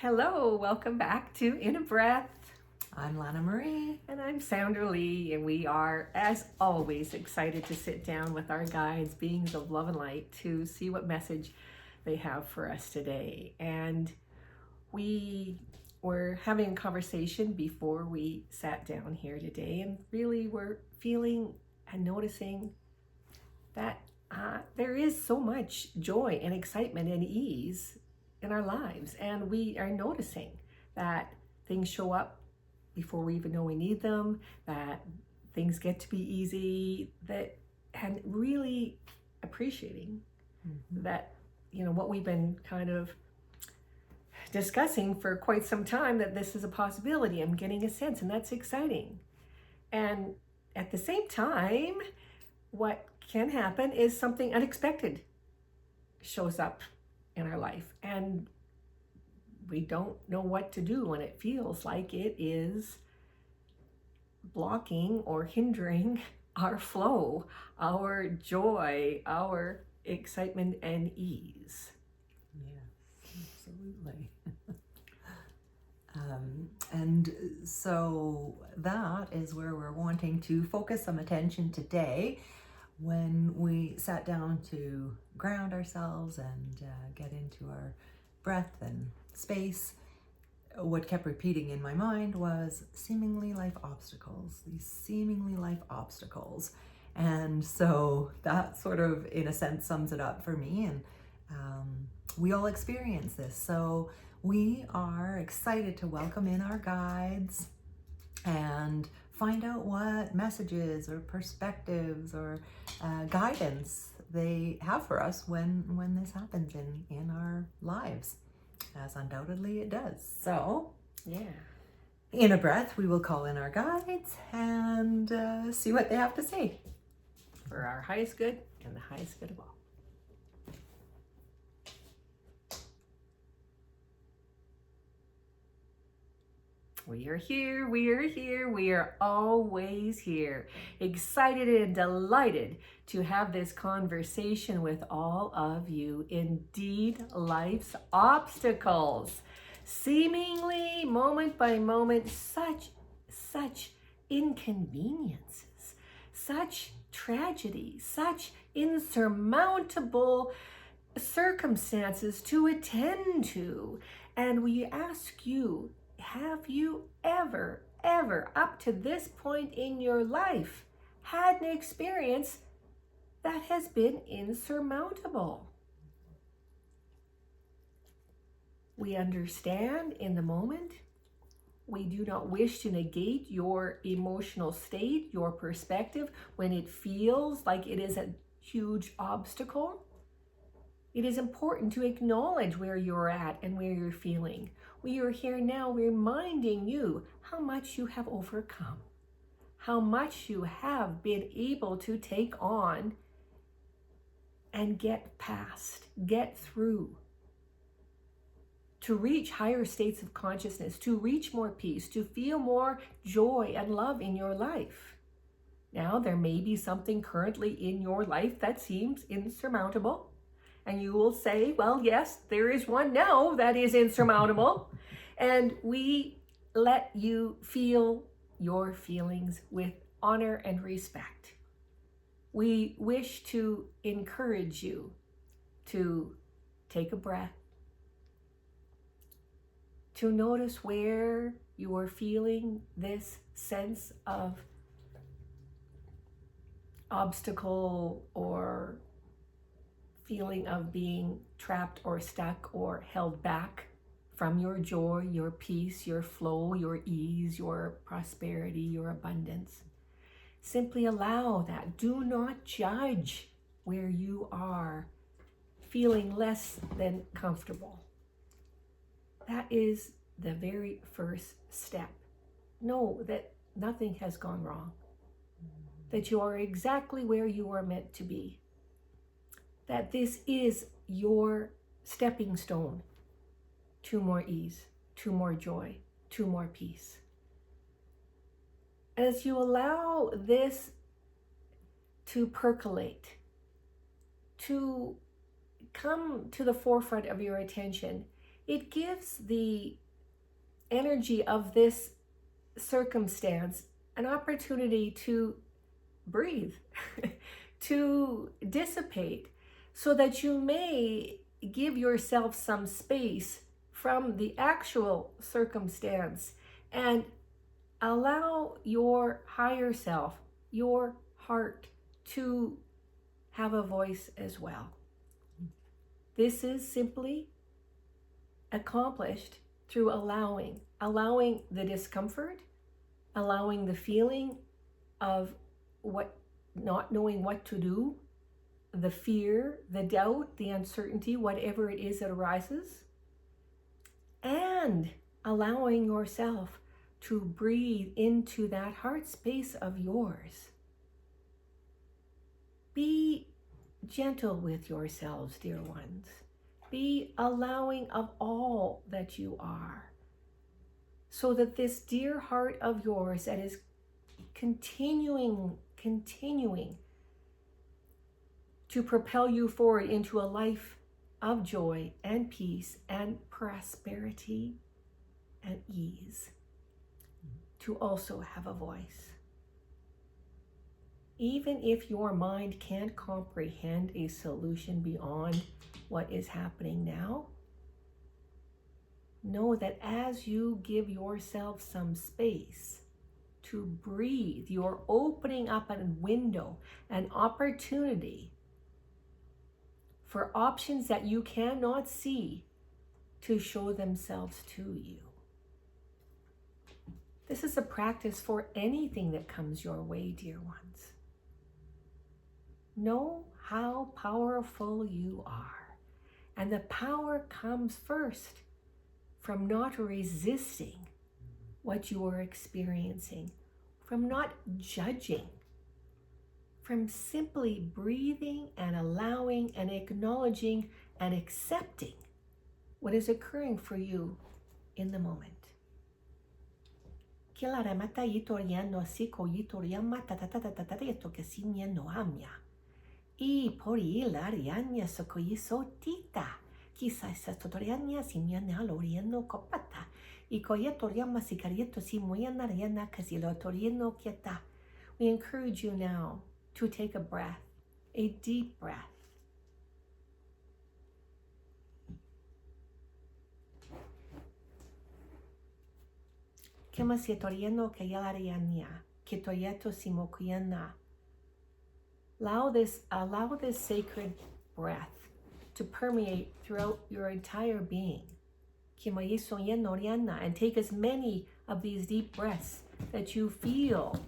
Hello, welcome back to In a Breath. I'm Lana Marie. And I'm Sandra Lee, and we are, as always, excited to sit down with our guides, beings of love and light, to see what message they have for us today. And we were having a conversation before we sat down here today, and really we're feeling and noticing that there is so much joy and excitement and ease in our lives, and we are noticing that things show up before we even know we need them, that things get to be easy, and really appreciating that, what we've been kind of discussing for quite some time, that this is a possibility. I'm getting a sense, and that's exciting. And at the same time, what can happen is something unexpected shows up in our life, and we don't know what to do when it feels like it is blocking or hindering our flow, our joy, our excitement and ease. Yes, absolutely. And so that is where we're wanting to focus some attention today, when we sat down to ground ourselves and get into our breath and space. What kept repeating in my mind was seemingly life obstacles, these seemingly life obstacles. And so that sort of, in a sense, sums it up for me. And we all experience this. So we are excited to welcome in our guides and find out what messages or perspectives or guidance they have for us when this happens in our lives, as undoubtedly it does. So, in a breath, we will call in our guides and see what they have to say. For our highest good and the highest good of all. We are here, we are here, we are always here. Excited and delighted to have this conversation with all of you. Indeed, life's obstacles, seemingly moment by moment, such inconveniences, such tragedy, such insurmountable circumstances to attend to. And we ask you, have you ever, up to this point in your life, had an experience that has been insurmountable? We understand in the moment. We do not wish to negate your emotional state, your perspective, when it feels like it is a huge obstacle. It is important to acknowledge where you're at and where you're feeling. We are here now reminding you how much you have overcome, how much you have been able to take on and get past, get through, to reach higher states of consciousness, to reach more peace, to feel more joy and love in your life. Now, there may be something currently in your life that seems insurmountable. And you will say, well, yes, there is one now that is insurmountable. And we let you feel your feelings with honor and respect. We wish to encourage you to take a breath, to notice where you are feeling this sense of obstacle or feeling of being trapped or stuck or held back from your joy, your peace, your flow, your ease, your prosperity, your abundance. Simply allow that. Do not judge where you are feeling less than comfortable. That is the very first step. Know that nothing has gone wrong, that you are exactly where you are meant to be, that this is your stepping stone to more ease, to more joy, to more peace. As you allow this to percolate, to come to the forefront of your attention, it gives the energy of this circumstance an opportunity to breathe, to dissipate, so that you may give yourself some space from the actual circumstance and allow your higher self, your heart, to have a voice as well. This is simply accomplished through allowing the discomfort, allowing the feeling of not knowing what to do, the fear, the doubt, the uncertainty, whatever it is that arises, and allowing yourself to breathe into that heart space of yours. Be gentle with yourselves, dear ones. Be allowing of all that you are, so that this dear heart of yours that is continuing to propel you forward into a life of joy and peace and prosperity and ease, to also have a voice. Even if your mind can't comprehend a solution beyond what is happening now, know that as you give yourself some space to breathe, you're opening up a window, an opportunity for options that you cannot see to show themselves to you. This is a practice for anything that comes your way, dear ones. Know how powerful you are. And the power comes first from not resisting what you are experiencing, from not judging, from simply breathing and allowing and acknowledging and accepting what is occurring for you in the moment. I pori ilariania sokoyisotita. Kisa satoriania simiana lorieno copata. I coyetoriama sicarieto simoyana riana casilotorieno quieta. We encourage you now to take a breath, a deep breath. Kema sitorieno kayalariania, kitoyeto simokuyana. Allow this sacred breath to permeate throughout your entire being. And take as many of these deep breaths that you feel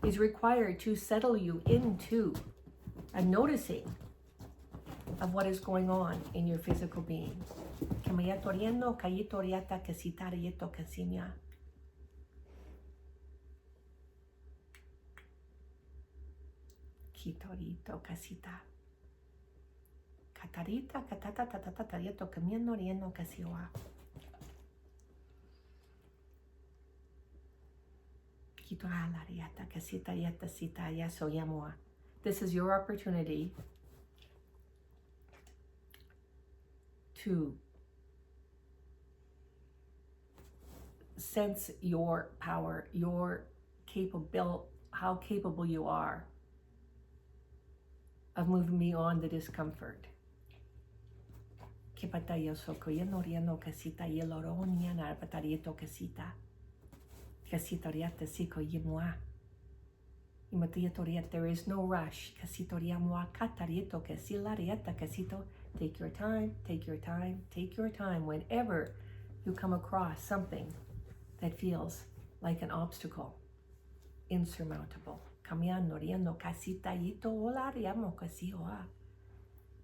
is required to settle you into a noticing of what is going on in your physical being. Kitorito casita. Catarita, catata, tatata, tarieto, camiano, rieno, casioa. Kitoala, riata, casita, yeta, sita, yaso, yamoa. This is your opportunity to sense your power, how capable you are of moving beyond the discomfort. There is no rush. Take your time, take your time, take your time whenever you come across something that feels like an obstacle, insurmountable.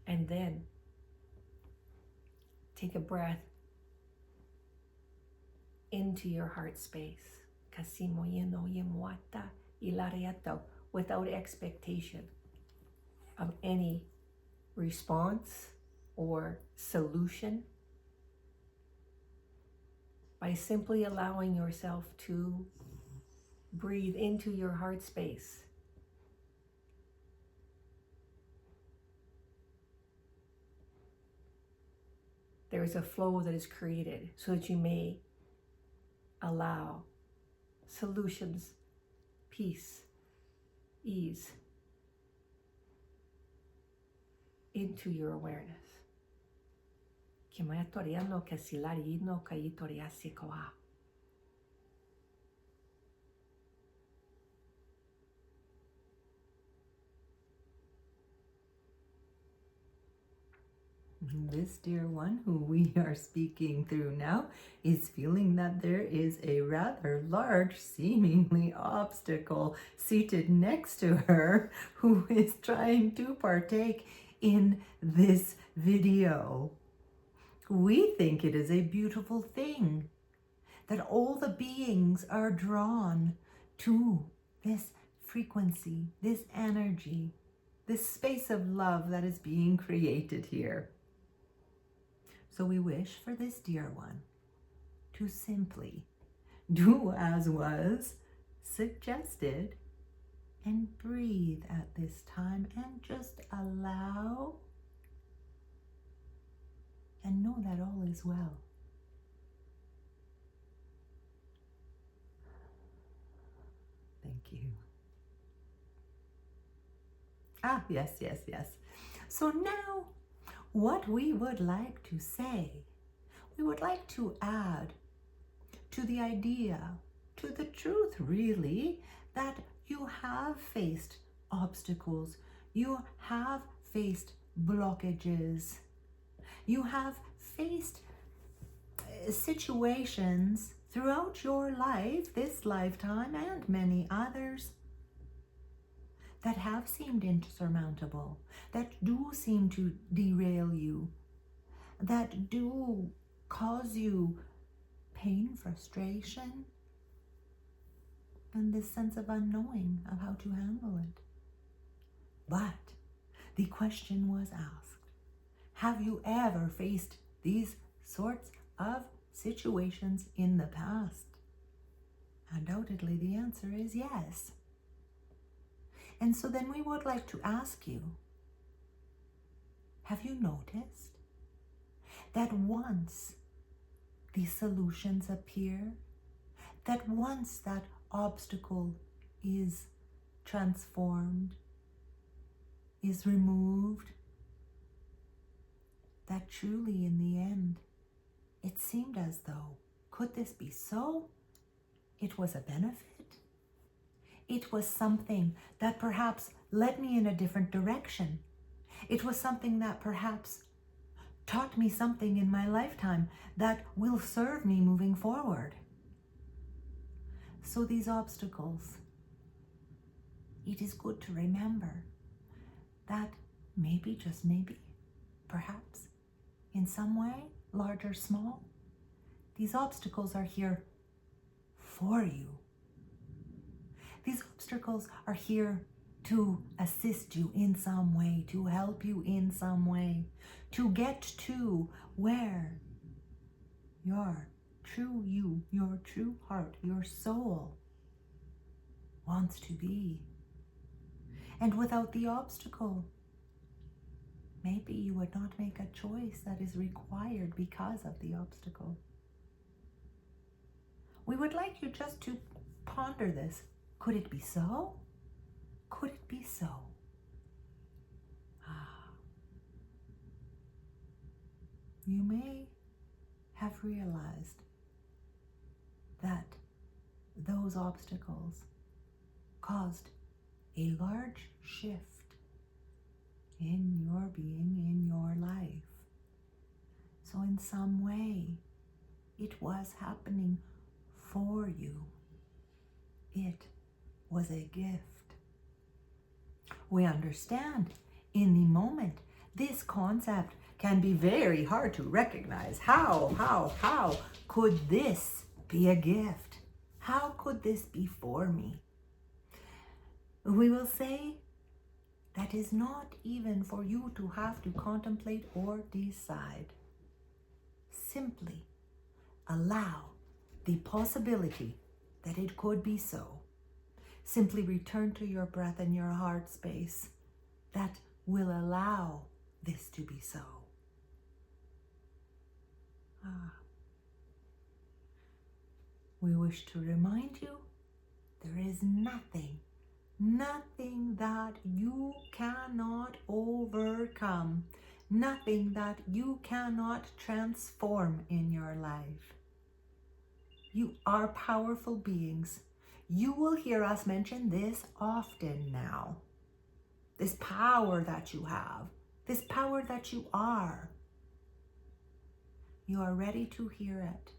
And then take a breath into your heart space, without expectation of any response or solution, by simply allowing yourself to breathe into your heart space. there is a flow that is created so that you may allow solutions, peace, ease into your awareness. Kimaya toriano kasilari no kaitoriasi koa. This dear one who we are speaking through now is feeling that there is a rather large, seemingly obstacle seated next to her who is trying to partake in this video. We think it is a beautiful thing that all the beings are drawn to this frequency, this energy, this space of love that is being created here. So we wish for this dear one to simply do as was suggested and breathe at this time and just allow and know that all is well. Thank you. Yes. So now, what we would like to say, we would like to add to the idea, to the truth really, that you have faced obstacles, you have faced blockages, you have faced situations throughout your life, this lifetime and many others, that have seemed insurmountable, that do seem to derail you, that do cause you pain, frustration, and this sense of unknowing of how to handle it. But the question was asked, have you ever faced these sorts of situations in the past? Undoubtedly, the answer is yes. And so then we would like to ask you, have you noticed that once these solutions appear, that once that obstacle is transformed, is removed, that truly in the end, it seemed as though, could this be so? It was a benefit. It was something that perhaps led me in a different direction. It was something that perhaps taught me something in my lifetime that will serve me moving forward. So these obstacles, it is good to remember that maybe, just maybe, perhaps, in some way, large or small, these obstacles are here for you. These obstacles are here to assist you in some way, to help you in some way, to get to where your true you, your true heart, your soul wants to be. And without the obstacle, maybe you would not make a choice that is required because of the obstacle. We would like you just to ponder this. Could it be so? Could it be so? You may have realized that those obstacles caused a large shift in your being, in your life. So in some way, it was happening for you. It was a gift. We understand in the moment, this concept can be very hard to recognize. How could this be a gift? How could this be for me? We will say that is not even for you to have to contemplate or decide. Simply allow the possibility that it could be so. Simply return to your breath and your heart space that will allow this to be so. We wish to remind you there is nothing that you cannot overcome, nothing that you cannot transform in your life. You are powerful beings. You will hear us mention this often now. This power that you have, this power that you are. You are ready to hear it.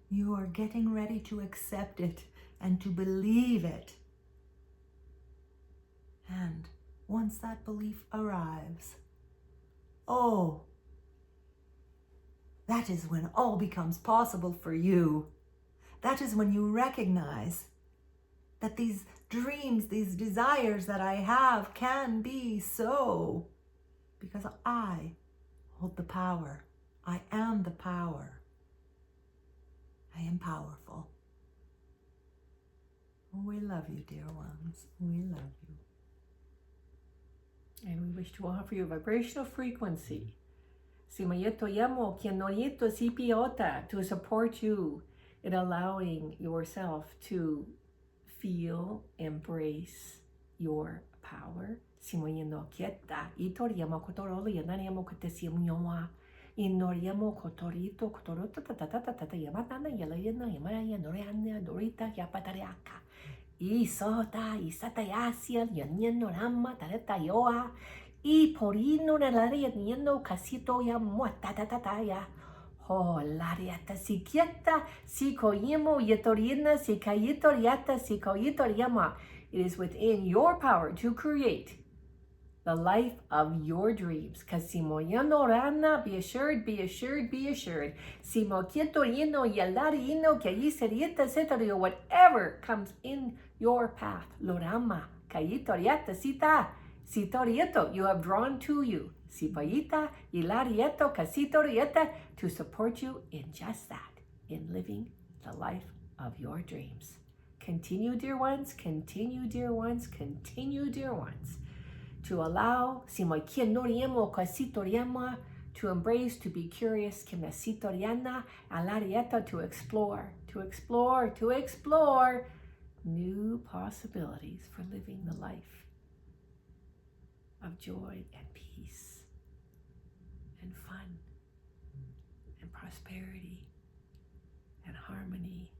You are getting ready to accept it and to believe it. And once that belief arrives, that is when all becomes possible for you. That is when you recognize that these dreams, these desires that I have can be so, because I hold the power. I am the power. I am powerful. We love you, dear ones. We love you. And we wish to offer you a vibrational frequency. Simayeto yamo kianorieto sipiota, to support you in allowing yourself to feel, embrace your power. Simoyeno kieta, itoriamo kotoroli, yanariamo kotesiamunyoa. Inoriamo kotorito, kotorota, tatatata, yamatana, yalayana, yamaya, noriana, dorita, yapatariaka. Isota, isatayasia, yanyanorama, tareta yoa. Y porino nelaria niendo casito ya muata tatataya. Oh, lariata sikieta, sikoyemo yetoriena, sikayetoriata, sikoyetoriama. It is within your power to create the life of your dreams. Kasimoyano rana, be assured, be assured, be assured. Simokietorieno, yalariino, kayiserieta, setorio, whatever comes in your path. Lorama, kayitoriata, sita. Sitorieto, you have drawn to you. Sipayita, Ilarieto, Casitorieta, to support you in just that, in living the life of your dreams. Continue, dear ones, continue, dear ones, continue, dear ones, to allow Simoikienoriemo, Casitoriema, to embrace, to be curious, Kimesitoriana, Alarieta, to explore new possibilities for living the life of joy and peace and fun and prosperity and harmony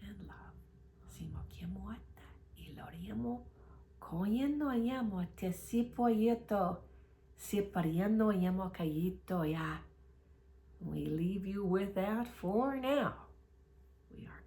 and love. Simo kiamuata, iloriamo, koyendo yamo te sipoyeto, sipariendo yamo kayito ya. We leave you with that for now. We are